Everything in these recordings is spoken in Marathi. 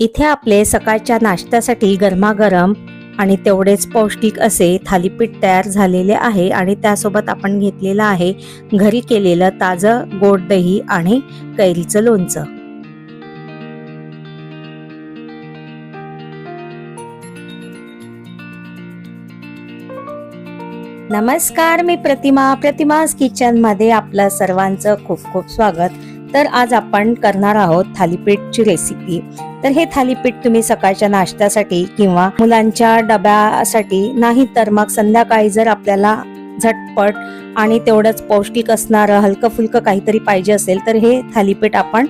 इथे आपले सकाळच्या नाश्त्यासाठी गरमागरम आणि तेवढेच पौष्टिक असे थालीपीठ तयार झालेले आहे आणि त्यासोबत आपण घेतलेलं आहे घरी केलेलं ताजं गोड दही आणि कैरीचं लोणचं। नमस्कार, मी प्रतिमाज किचन मध्ये आपलं सर्वांचं खूप खूप स्वागत। तर आज आपण करणार आहोत थालीपीठची रेसिपी। तर हे थालीपीठ तुम्ही सकाळच्या नाश्त्यासाठी किंवा मुलांच्या डब्यासाठी नाही तर मग संध्याकाळी जर आपल्याला झटपट आणि तेवढंच पौष्टिक असणारं हलकं फुलकं काहीतरी पाहिजे असेल तर हे थालीपीठ आपण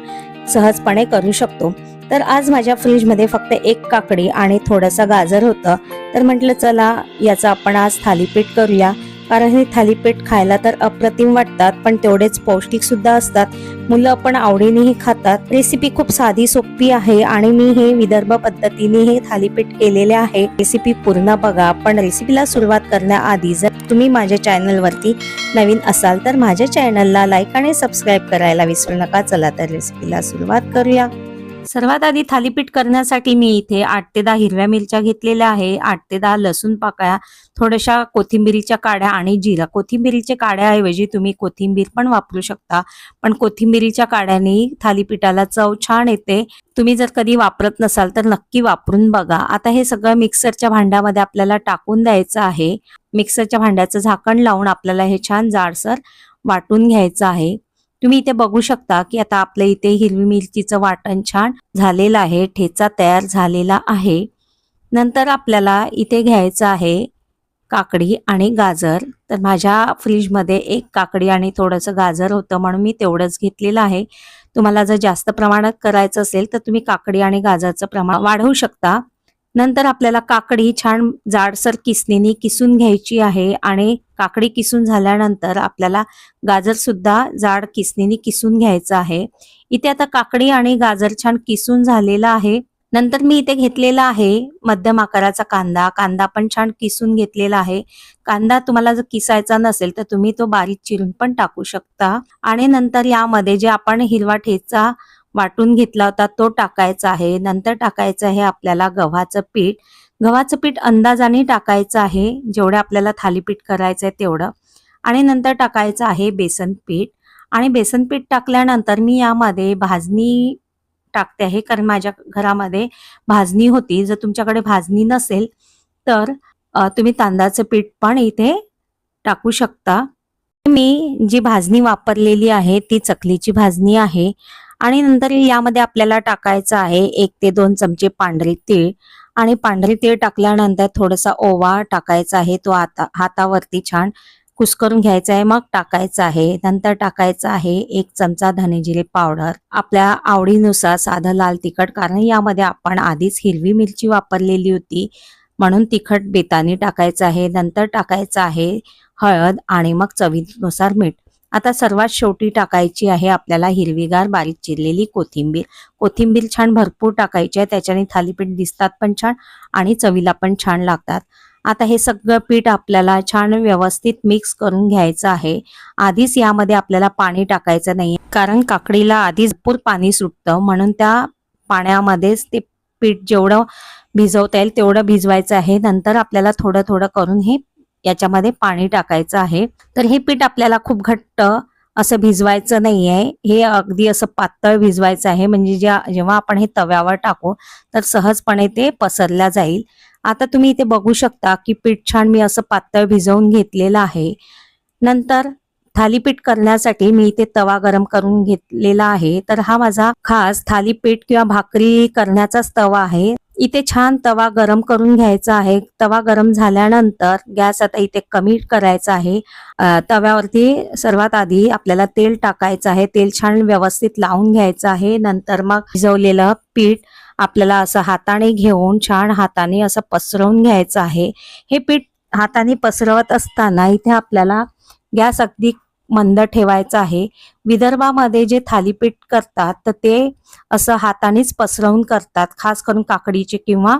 सहजपणे करू शकतो। तर आज माझ्या फ्रीज मध्ये फक्त एक काकडी आणि थोडंसं गाजर होतं, तर म्हटलं चला याचं आपण आज थालीपीठ करूया। कारण हे थालीपीठ खायला तर अप्रतिम वाटतात पण तेवढेच पौष्टिक सुद्धा असतात, मुलं पण आवडीनेही खातात। रेसिपी खूप साधी सोपी आहे आणि मी हे विदर्भ पद्धतीने हे थालीपीठ केलेले आहे। रेसिपी पूर्ण बघा, पण रेसिपीला सुरुवात करण्याआधी जर तुम्ही माझ्या चॅनल वरती नवीन असाल तर माझ्या चॅनलला लाईक आणि सबस्क्राईब करायला विसरू नका। चला तर रेसिपीला सुरुवात करूया। सर्वात आधी थालीपीठ करण्यासाठी मी इथे 8 ते 10 हिरव्या मिरच्या घेतलेल्या आहे, 8 ते 10 लसूण पाकळ्या, थोड्याशा कोथिंबीरीच्या काड्या आणि जिरा। कोथिंबीरीच्या काड्याऐवजी तुम्ही कोथिंबीर पण वापरू शकता, पण कोथिंबीरीच्या काड्याने थालीपीठाला चव छान येते। तुम्ही जर कधी वापरत नसाल तर नक्की वापरून बघा। आता हे सगळं मिक्सरच्या भांड्यामध्ये आपल्याला टाकून द्यायचं आहे। मिक्सरच्या भांड्याचं झाकण लावून आपल्याला हे छान जाडसर वाटून घ्यायचं आहे। तुम्ही इथे बघू शकता की आता आपल्या इथे हिरवी मिरचीचं वाटण छान झालेलं आहे, ठेचा तयार झालेला आहे। नंतर आपल्याला इथे घ्यायचं आहे काकडी आणि गाजर। तर माझ्या फ्रीजमध्ये एक काकडी आणि थोडंसं गाजर होतं म्हणून मी तेवढंच घेतलेलं आहे। तुम्हाला जर जास्त प्रमाणात करायचं असेल तर तुम्ही काकडी आणि गाजरचं प्रमाण वाढवू शकता। नंतर आपल्याला काकडी छान जाडसर किसणीने किसून घ्यायची आहे आणि काकडी किसून झाल्यानंतर आपल्याला गाजर सुद्धा जाड किसणीने किसून घ्यायचं आहे। इथे आता काकडी आणि गाजर छान किसून झालेला आहे। नंतर मी इथे घेतलेला आहे मध्यम आकाराचा कांदा। कांदा पण छान किसून घेतलेला आहे। कांदा तुम्हाला जर किसायचा नसेल तर तुम्ही तो बारीक चिरून पण टाकू शकता। आणि नंतर यामध्ये जे आपण हिरवा ठेचा वाटून घेतला होता तो टाकायचा आहे। नंतर टाकायचं आहे आपल्याला गव्हाचं पीठ। गव्हाचं पीठ अंदाजाने टाकायचं आहे, जेवढं आपल्याला थालीपीठ करायचं आहे तेवढं। आणि नंतर टाकायचं आहे बेसन पीठ। आणि बेसन पीठ टाकल्यानंतर मी यामध्ये भाजणी टाकते आहे, कारण माझ्या घरामध्ये भाजणी होती। जर तुमच्याकडे भाजणी नसेल तर तुम्ही तांदळाचं पीठ पण इथे टाकू शकता। मी जी भाजणी वापरलेली आहे ती चकलीची भाजणी आहे। आणि नंतर यामध्ये आपल्याला टाकायचं आहे 1 ते 2 चमचे पांढरे तीळ। आणि पांढरे तीळ टाकल्यानंतर थोडासा ओवा टाकायचा आहे, तो हातावरती छान कुस्करून घ्यायचा आहे, मग टाकायचा आहे। नंतर टाकायचं आहे 1 चमचा धने जिरे पावडर, आपल्या आवडीनुसार साधं लाल तिखट, कारण यामध्ये आपण आधीच हिरवी मिरची वापरलेली होती म्हणून तिखट बेताने टाकायचं आहे। नंतर टाकायचं आहे हळद आणि मग चवीनुसार मीठ। आता सर्वात शेवटी टाकायची आहे आपल्याला हिरवीगार बारीक चिरलेली कोथिंबीर। कोथिंबीर छान भरपूर टाकायची आहे, त्याच्याने थालीपीठ दिसतात पण छान आणि चवीला पण छान लागतात। आता हे सगळं पीठ आपल्याला छान व्यवस्थित मिक्स करून घ्यायचं आहे। आधीच यामध्ये आपल्याला पाणी टाकायचं नाही, कारण काकडीला आधीच भरपूर पाणी सुटतं, म्हणून त्या पाण्यामध्येच ते पीठ जेवढं भिजवता येईल तेवढं भिजवायचं आहे। नंतर आपल्याला थोडं थोडं करून हे याच्यामध्ये पाणी टाकायचं आहे। तर हे पीठ आपल्याला खूप घट्ट असं भिजवायचं नाहीये, हे अगदी असं पातळ भिजवायचं आहे, म्हणजे जेव्हा आपण हे तव्यावर टाकू तर सहजपणे ते पसरल्या जाईल। आता तुम्ही इथे बघू शकता की पीठ छान मी असं पातळ भिजवून घेतलेलं आहे। नंतर थालीपीठ करण्यासाठी मी इथे तवा गरम करून घेतलेला आहे। तर हा माझा खास थालीपीठ किंवा भाकरी करण्याचाच तवा आहे। इथे छान तवा गरम करून घ्यायचा आहे। तवा गरम झाल्यानंतर गॅस आता इथे कमी करायचा आहे। तव्यावरती सर्वात आधी आपल्याला तेल टाकायचं आहे। तेल छान व्यवस्थित लावून घ्यायचं आहे। नंतर मग भिजवलेलं पीठ आपल्याला असं हाताने घेऊन छान हाताने असं पसरवून घ्यायचं आहे। हे पीठ हाताने पसरवत असताना इथे आपल्याला गॅस अगदी मंद ठेवायचा आहे। विदर्भामध्ये जे थालीपीठ करतात तर ते असं हातानेच पसरवून करतात, खास करून काकडीचे किंवा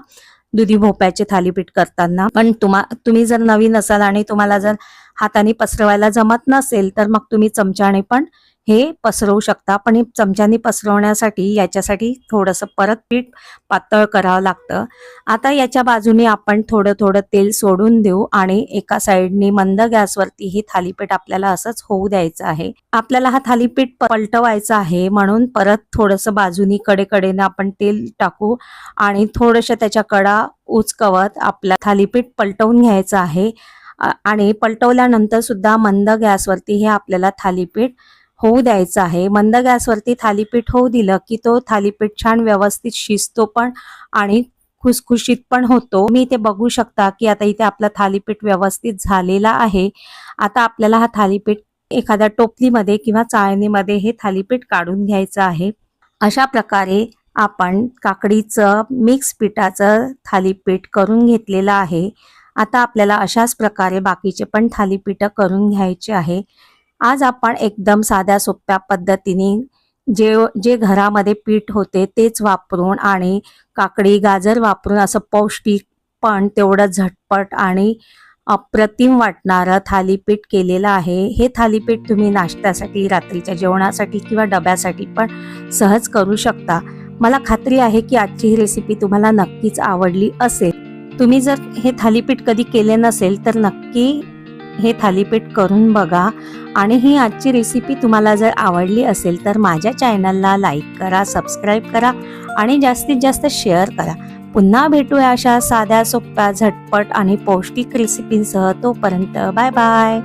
दुधी भोपळ्याचे थालीपीठ करताना। पण तुम्ही जर नवीन असाल आणि तुम्हाला जर हाताने पसरवायला जमत नसेल तर मग तुम्ही चमच्याने पण हे पसरवू शकता, पण हे चमच्याने पसरवण्यासाठी याच्यासाठी थोडंसं परत पीठ पातळ करावं लागतं. आता याच्या बाजूने आपण थोडं थोडं तेल सोडून देऊ आणि एका साईडने मंद गॅसवरती हे थालीपीठ आपल्याला असंच होऊ द्यायचं आहे. आपल्याला हा थालीपीठ पलटवायचा आहे, म्हणून परत थोडंसं बाजूनी कडेकडेनं आपण तेल टाकू आणि थोडंसं त्याच्या कडा उचकवत आपलं थालीपीठ पलटवून घ्यायचं आहे. आणि पलटवल्यानंतर सुद्धा मंद गॅसवरती हे आपल्याला थालीपीठ होऊ द्यायचं आहे. मंद गॅसवरती थालीपीठ होऊ दिलं की तो थालीपीठ छान व्यवस्थित शिजतो पण आणि खुसखुशीत पण होतो. मी इथे बघू शकता की आता इथे आपलं थालीपीठ व्यवस्थित झालेला आहे. आता आपल्याला हा थालीपीठ एखाद्या टोपलीमध्ये किंवा चाळणीमध्ये हे थालीपीठ काढून घ्यायचं आहे. अशा प्रकारे आपण काकडीचं मिक्स पिठाचं थालीपीठ करून घेतलेलं आहे. आता आपल्याला अशाच प्रकारे बाकीचे पण थालीपीठ करून घ्यायचे आहे. आज आपण एकदम साध्या सोप्या पद्धतीने जे जे घरामध्ये पीठ होते तेच वापरून आणि काकडी गाजर वापरून असं पौष्टिक पण तेवढं झटपट आणि अप्रतिम वाटणारं थालीपीठ केलेलं आहे. हे थालीपीठ तुम्ही नाश्त्यासाठी, रात्रीच्या जेवणासाठी किंवा डब्यासाठी पण सहज करू शकता. मला खात्री आहे की आजची ही रेसिपी तुम्हाला नक्कीच आवडली असेल. तुम्ही जर हे थालीपीठ कधी केले नसेल तर नक्की हे थालीपीठ करून बघा. आणि ही आजची रेसिपी तुम्हाला जर आवडली असेल तर माझ्या चॅनलला लाईक करा, सबस्क्राईब करा आणि जास्तीत जास्त शेअर करा. पुन्हा भेटूया अशा साध्या सोप्या झटपट आणि पौष्टिक रेसिपींसह. तोपर्यंत बाय बाय.